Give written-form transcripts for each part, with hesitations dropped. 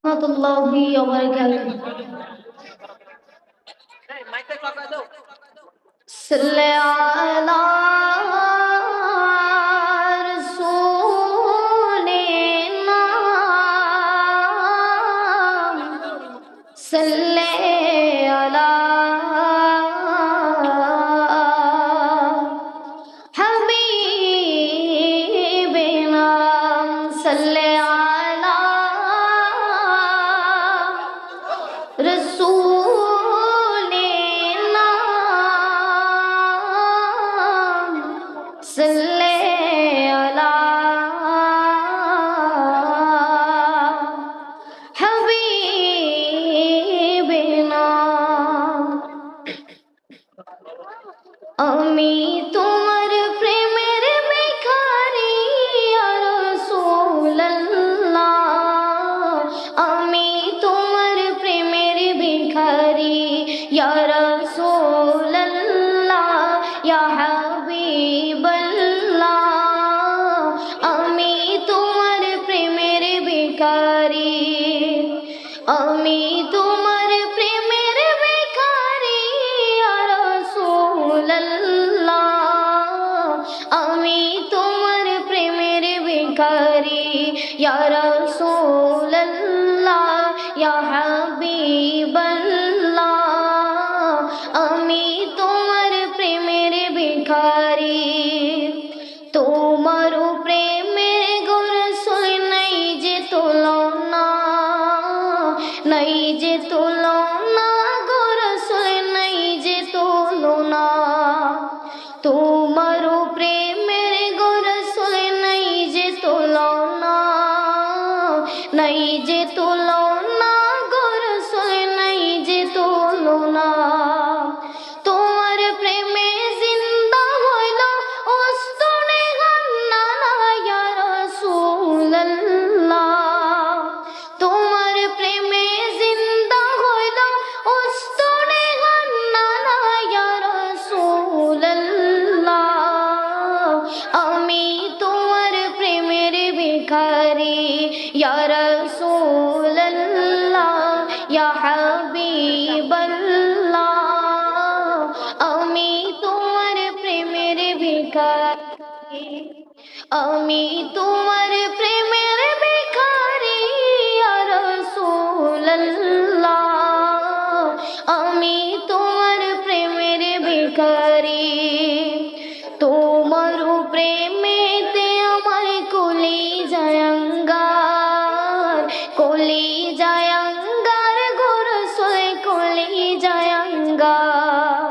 রাহমাতুল্লাহি ওয়া বারাকাতুহু। সাল্লি আলা রাসূলিনা সাল্লি আলা হাবিবিনা সাল্লি আলা রাসূলিনা সাল্লি আলা হাবিবিনা। আমি তোমার প্রেমের ভিখারি ইয়া রাসূলুল্লাহ, আমি তোমার প্রেমের ভিখারি ইয়া রাসূলুল্লাহ, ইয়া হাবিবাল্লাহ, আমি তোমার প্রেমের ভিখারি, আমি তোমার প্রেমের ভিখারি ইয়া রাসূলুল্লাহ, আমি তোমার প্রেমের ভিখারি ইয়া রাসূলুল্লাহ, ইয়া হাবিবাল্লাহ, আমি তোমার প্রেমের ভিখারি। তোমার প্রেমের গো রাসূল নাই যে তুলনা, নাই যে তুলনা গো রাসূল নাই যে তুলনা। তোমার প্রেমের গো রাসূল নাই যে তুলনা, নাই যে তুলনা গো রাসূল নাই যে তুলনা। তোমার প্রেমে জিন্দা হইল উস্তনে হান্নানা ইয়া রাসূলুল্লাহ, তোমার প্রেমে জিন্দা হইল উস্তনে হান্নানা ইয়া রাসূলুল্লাহ, আমি তোমার প্রেমের ভিখারি ইয়া রাসূলুল্লাহ, ইয়া হাবিবাল্লাহ, আমি তোমার প্রেমের ভিখারি, আমি তোমার প্রেমের ভিখারি ইয়া রাসূলুল্লাহ, আমি তোমার প্রেমের ভিখারি। তোমার প্রেমেতে আমার কলিজায় আঙ্গার, কলিজায় আঙ্গার গো রাসূল কলিজায় আঙ্গার।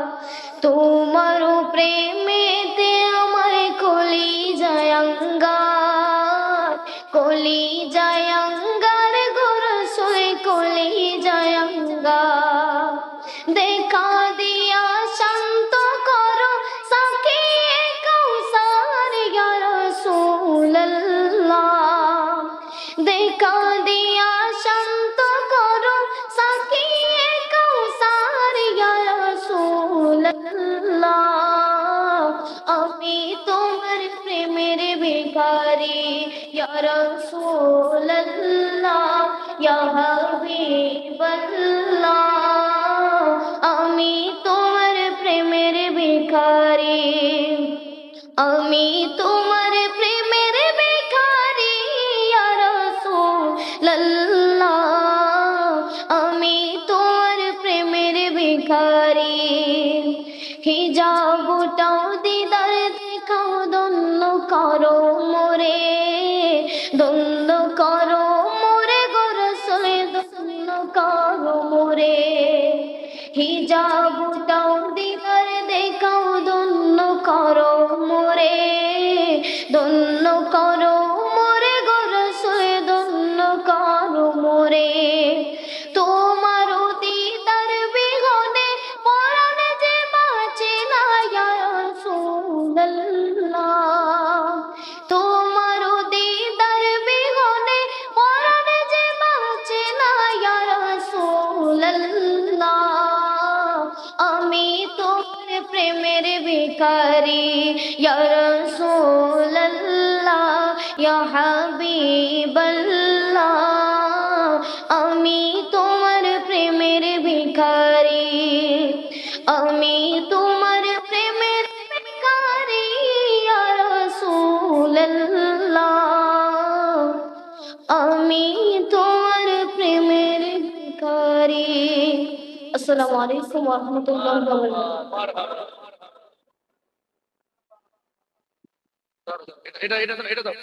তোমার প্রেমেতে আমার কলিজায় আঙ্গার, কলিজায় আঙ্গার গো রাসূল কলিজায় আঙ্গার। দেখা দিয়া শান্ত করো সাকিয়ে কাউসার ইয়া রাসূলুল্লাহ, দেখা দিয়া শান্ত করো সাকিয়ে কাউসার ইয়া রাসূলুল্লাহ, আমি তোমার প্রেমের ভিখারি ইয়া রাসূলুল্লাহ, ইয়া হাবিবাল্লাহ, আমি তোমার প্রেমের ভিখারি, আমি তোমার প্রেমের ভিখারি ইয়া রাসূলুল্লাহ, আমি তোমার প্রেমের ভিখারি। হিজাবটাও দিদার দেখাও ধন্য করো মোরে, ধন্য করো মোরে গো রাসূল ধন্য করো মোরে। হিজাবটাও দিদার দেখাও ধন্য করো মোরে, ধন্য করো মোরে গো রাসূল ধন্য করো মোরে। তোমার দিদার বিহনে পরাণ যে বাঁচে না ইয়া রাসূলুল্লাহ, তোমার দিদার বিহনে পরাণ যে বাঁচে না ইয়া রাসূলুল্লাহ, আমি তোমার প্রেমের ভিখারি ইয়া রাসূলুল্লাহ, ইয়া হাবিবাল্লাহ, আসসালামু আলাইকুম ওয়া রাহমাতুল্লাহি ওয়া বারাকাতুহু। এটা দাও, এটা দাও, এটা দাও।